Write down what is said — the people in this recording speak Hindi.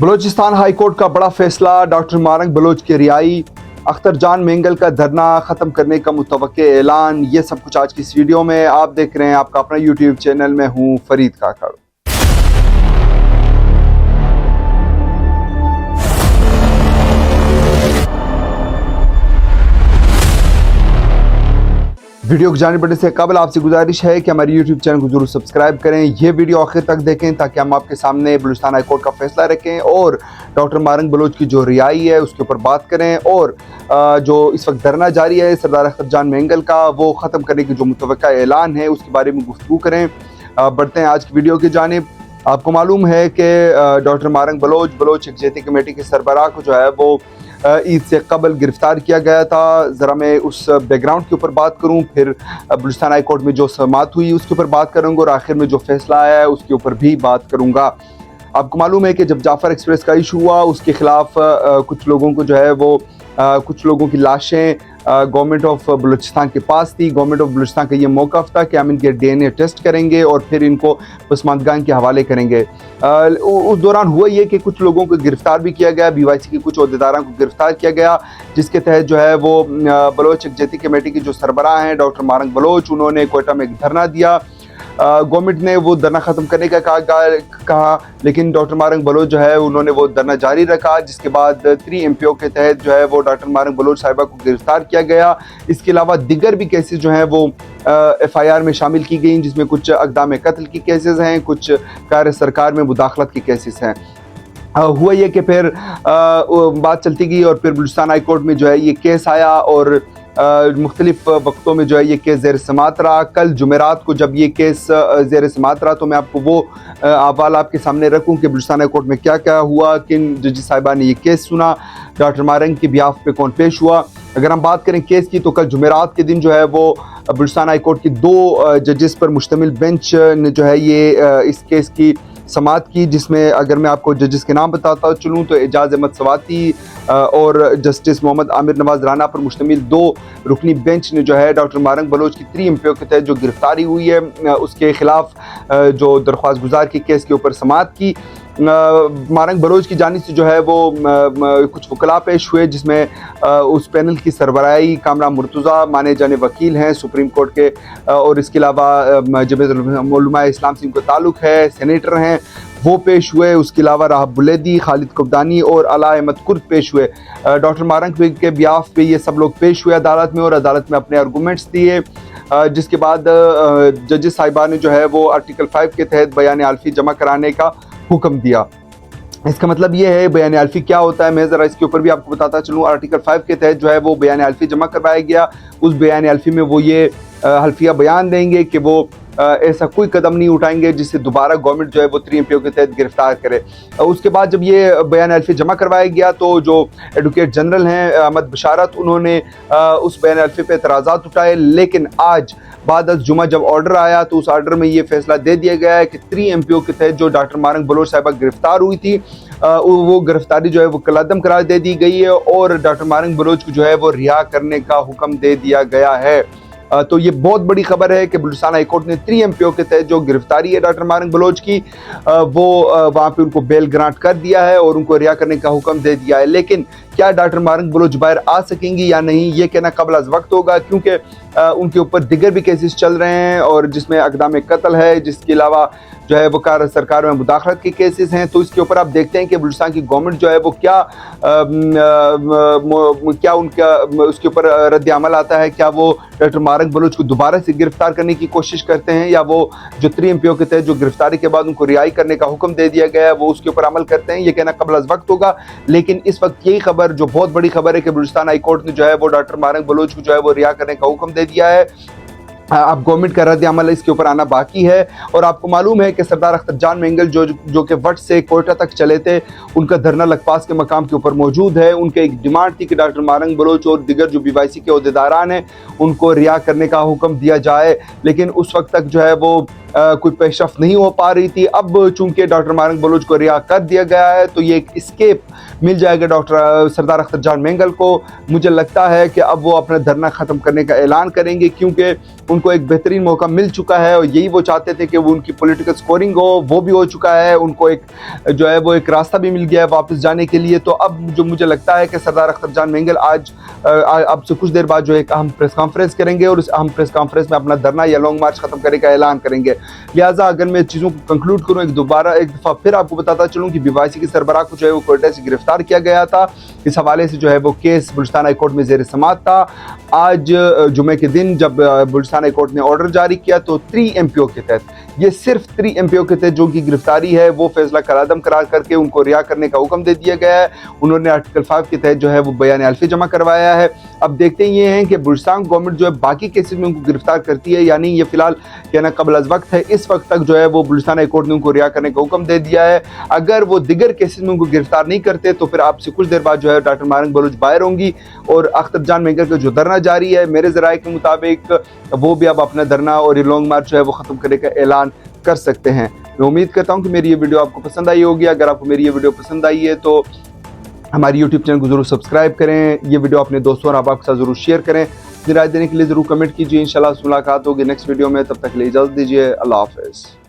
बलूचिस्तान हाई कोर्ट का बड़ा फैसला, डॉक्टर मारंग बलोच की रिहाई, अख्तर जान मेंगल का धरना खत्म करने का मुतवक्के ऐलान। ये सब कुछ आज की इस वीडियो में आप देख रहे हैं। आपका अपना यूट्यूब चैनल में हूं फरीद काकड़। वीडियो को जाने बढ़ने से कबल आपसे गुजारिश है कि हमारे YouTube चैनल को जरूर सब्सक्राइब करें। ये वीडियो आखिर तक देखें ताकि हम आपके सामने बलूचिस्तान हाई कोर्ट का फैसला रखें और डॉक्टर मारंग बलोच की जो रिहाई है उसके ऊपर बात करें, और जो इस वक्त धरना जारी है सरदार अख्तर जान मेंगल का, वो ख़त्म करने की जो मुतवक्का ऐलान है उसके बारे में गुफ्तगू करें। बढ़ते हैं आज की वीडियो की जानिब। आपको मालूम है कि डॉक्टर मारंग बलोच यकजहती कमेटी के सरबराह को जो है वो ईद से कबल गिरफ्तार किया गया था। ज़रा मैं उस बैकग्राउंड के ऊपर बात करूं, फिर बलूचिस्तान हाई कोर्ट में जो समाअत हुई उसके ऊपर बात करूंगा, और आखिर में जो फैसला आया है उसके ऊपर भी बात करूंगा। आपको मालूम है कि जब जाफर एक्सप्रेस का इशू हुआ उसके खिलाफ कुछ लोगों को जो है वो कुछ लोगों की लाशें गवर्नमेंट ऑफ बलूचिस्तान के पास थी। गवर्नमेंट ऑफ बलूचिस्तान का ये मौक़िफ़ था कि हम इनके DNA टेस्ट करेंगे और फिर इनको पसमानदगान के हवाले करेंगे। उस दौरान हुआ ये कि कुछ लोगों को गिरफ्तार भी किया गया, BYC के कुछ अहदेदारों को गिरफ्तार किया गया, जिसके तहत जो है वो बलोच यकजहती कमेटी की जो सरबराह हैं डॉक्टर मारंग बलोच, उन्होंने कोयटा में एक धरना दिया। गवर्नमेंट ने वो धरना ख़त्म करने का कहा, लेकिन डॉक्टर मारंग बलोच जो है उन्होंने वो धरना जारी रखा, जिसके बाद 3 MPO के तहत जो है वो डॉक्टर मारंग बलोच साहिबा को गिरफ्तार किया गया। इसके अलावा दिगर भी केसेस जो हैं वो FIR में शामिल की गई, जिसमें कुछ अक़दाम कत्ल की केसेस हैं, कुछ कार्य सरकार में मुदाखलत की केसेस हैं। हुआ ये कि फिर बात चलती गई और फिर बलूचिस्तान हाई कोर्ट में जो है ये केस आया, और मुख्तलिफ वक्तों में जो है ये केस ज़ेर समाअत रहा। कल जुमेरात को जब ये केस ज़ेर समाअत रहा तो मैं आपको वो अहवाल आपके सामने रखूं कि बलूचिस्तान हाई कोर्ट में क्या क्या हुआ, किन जजेस साहिबा ने ये केस सुना, डॉक्टर मारंग की बिहाफ पे कौन पेश हुआ। अगर हम बात करें केस की तो कल जुमेरात के दिन जो है वो बलूचिस्तान हाई कोर्ट की 2 जजेस पर मुश्तमिल बेंच ने जो है ये इस केस की समाअत की, जिसमें अगर मैं आपको जजेस के नाम बताता चलूँ तो एजाज अहमद सवाती और जस्टिस मोहम्मद आमिर नवाज राना पर मुश्तमिल 2 रुकनी बेंच ने जो है डॉक्टर मारंग बलोच की 3 MPO के तहत जो गिरफ्तारी हुई है उसके खिलाफ जो दरख्वास्त गुजार की केस के ऊपर समाअत की। मारंग बलोच की जानिब से जो है वो कुछ वकला पेश हुए, जिसमें उस पैनल की सरबराही कामरान मुर्तज़ा माने जाने वकील हैं सुप्रीम कोर्ट के, और इसके अलावा जमीयत उलमा इस्लाम से इनको ताल्लुक़ है, सेनेटर हैं, वो पेश हुए। उसके अलावा राहब बुलेदी, खालिद कुब्दानी और अला अहमद कुर्द पेश हुए। डॉक्टर मारंग के बिहाफ पे ये सब लोग पेश हुए अदालत में, और अदालत में अपने आर्गूमेंट्स दिए, जिसके बाद जजेस साहिबा ने जो है वो आर्टिकल 5 के तहत बयान आल्फी जमा कराने का हुक्म दिया। इसका मतलब ये है बयान आल्फी क्या होता है, मैं ज़रा इसके ऊपर भी आपको बताता चलूँ। आर्टिकल 5 के तहत जो है वो बयान आल्फी जमा करवाया गया। उस बयान आल्फी में वो ये हल्फिया बयान देंगे कि वो ऐसा कोई कदम नहीं उठाएंगे जिससे दोबारा गवर्नमेंट जो है वो 3 MPO के तहत गिरफ्तार करे। उसके बाद जब ये बयान अल्फी जमा करवाया गया तो जो एडवोकेट जनरल हैं अहमद बशारत, उन्होंने उस बयान अल्फी पे एतराज़ात उठाए, लेकिन आज बाद जुमा जब ऑर्डर आया तो उस ऑर्डर में ये फैसला दे दिया गया है कि 3 MPO के तहत जो डॉक्टर मारंग बलोच साहिबा गिरफ्तार हुई थी वो गिरफ्तारी जो है वो कलअदम करार दे दी गई है, और डॉक्टर मारंग बलोच को जो है वो रिहा करने का हुक्म दे दिया गया है। तो ये बहुत बड़ी खबर है कि बलूचिस्तान हाई कोर्ट ने 3 MPO के तहत जो गिरफ्तारी है डॉक्टर मारंग बलोच की वो वहाँ पे उनको बेल ग्रांट कर दिया है और उनको रिहा करने का हुक्म दे दिया है। लेकिन क्या डॉक्टर मारंग बलोच बाहर आ सकेंगी या नहीं, ये कहना कबल अज़ वक्त होगा, क्योंकि उनके ऊपर दिगर भी केसेस चल रहे हैं, और जिसमें अक़दाम कत्ल है, जिसके अलावा जो है वो कार्य सरकार में मुदाखलत के केसेस हैं। तो इसके ऊपर आप देखते हैं कि बलूचिस्तान की गवर्नमेंट जो है वो क्या उनका उसके ऊपर रद्द अमल आता है। क्या वो डॉक्टर मारंग बलोच को दोबारा से गिरफ्तार करने की कोशिश करते हैं, या वो जो 3 MPO के तहत जो गिरफ्तारी के बाद उनको रिहाई करने का हुक्म दे दिया गया है वो उसके ऊपर अमल करते हैं, ये कहना कबल अज़ वक्त होगा। लेकिन इस वक्त यही खबर जो बहुत बड़ी खबर है कि बलूचिस्तान हाई कोर्ट ने जो है वो डॉक्टर मारंग बलोच को जो है वो रिहा करने का हुक्म दे दिया है। अब गवर्नमेंट का रद्द अमल इसके ऊपर आना बाकी है। और आपको मालूम है कि सरदार अख्तर जान मेंगल जो कि वट से कोयटा तक चले थे, उनका धरना लखपास के मकाम के ऊपर मौजूद है। उनके एक डिमांड थी कि डॉक्टर मारंग बलोच और दिगर जो BYC के अहदेदारान हैं उनको रिहा करने का हुक्म दिया जाए, लेकिन उस वक्त तक जो है वो कोई पेशरफ नहीं हो पा रही थी। अब चूंकि डॉक्टर मारंग बलोच को रिहा कर दिया गया है तो ये एक स्केप मिल जाएगा डॉक्टर सरदार अख्तर जान मेंगल को। मुझे लगता है कि अब वो अपना धरना ख़त्म करने का ऐलान करेंगे, क्योंकि उनको एक बेहतरीन मौका मिल चुका है और यही वो चाहते थे कि वो उनकी पॉलिटिकल स्कोरिंग हो, वो भी हो चुका है। उनको एक जो है वो एक रास्ता भी मिल गया है वापस जाने के लिए। तो अब जो मुझे लगता है कि सरदार अख्तर जान मेंगल आज अब से कुछ देर बाद जो एक अहम प्रेस कॉन्फ्रेंस करेंगे और उस अहम प्रेस कॉन्फ्रेंस में अपना धरना या लॉन्ग मार्च खत्म करने का ऐलान करेंगे। लिहाजा अगर मैं चीज़ों को कंक्लूड करूँ, एक दफ़ा फिर आपको बताता चलूँ कि BYC की सरबराह को जो है वो कोयटा से गिरफ्तार किया गया था। इस हवाले से जो है वो केस बलूचिस्तान हाई कोर्ट में ज़ेर समाअत था। आज जुमे के दिन जब बलूचिस्तान हाई कोर्ट ने ऑर्डर जारी किया तो 3 MPO के तहत, ये सिर्फ 3 MPO के तहत जो की गिरफ्तारी है वो फैसला कलादम करार करके उनको रिहा करने का हुक्म दे दिया गया है। उन्होंने आर्टिकल 5 के तहत जो है वो बयान अल्फी जमा करवाया है। अब देखते ये हैं कि बलूचिस्तान गवर्नमेंट जो है बाकी केसेस में उनको गिरफ्तार करती है या नहीं। ये फिलहाल कहना कबल अज़ वक्त है। इस वक्त तक जो है वो बलूचिस्तान हाई कोर्ट ने उनको रिहा करने का हुक्म दे दिया है। अगर वो दिगर केसेस में उनको गिरफ्तार नहीं करते तो फिर आपसे कुछ देर बाद जो है डॉक्टर मारंग बलोच बाहर होंगी और अख्तर जान मेंगल का जो धरना जारी है मेरे ज़राए के मुताबिक वो भी अब अपना धरना और ये लॉन्ग मार्च जो है वो ख़त्म करने का ऐलान कर सकते हैं। मैं उम्मीद करता हूँ कि मेरी ये वीडियो आपको पसंद आई होगी। अगर आपको मेरी ये वीडियो पसंद आई है तो हमारी YouTube चैनल को ज़रूर सब्सक्राइब करें। ये वीडियो अपने दोस्तों और अहबाब के साथ ज़रूर शेयर करें। अपनी राय देने के लिए ज़रूर कमेंट कीजिए। इंशाल्लाह मुलाकात होगी नेक्स्ट वीडियो में। तब तक के लिए इजाज़त दीजिए। अल्लाह हाफ़िज़।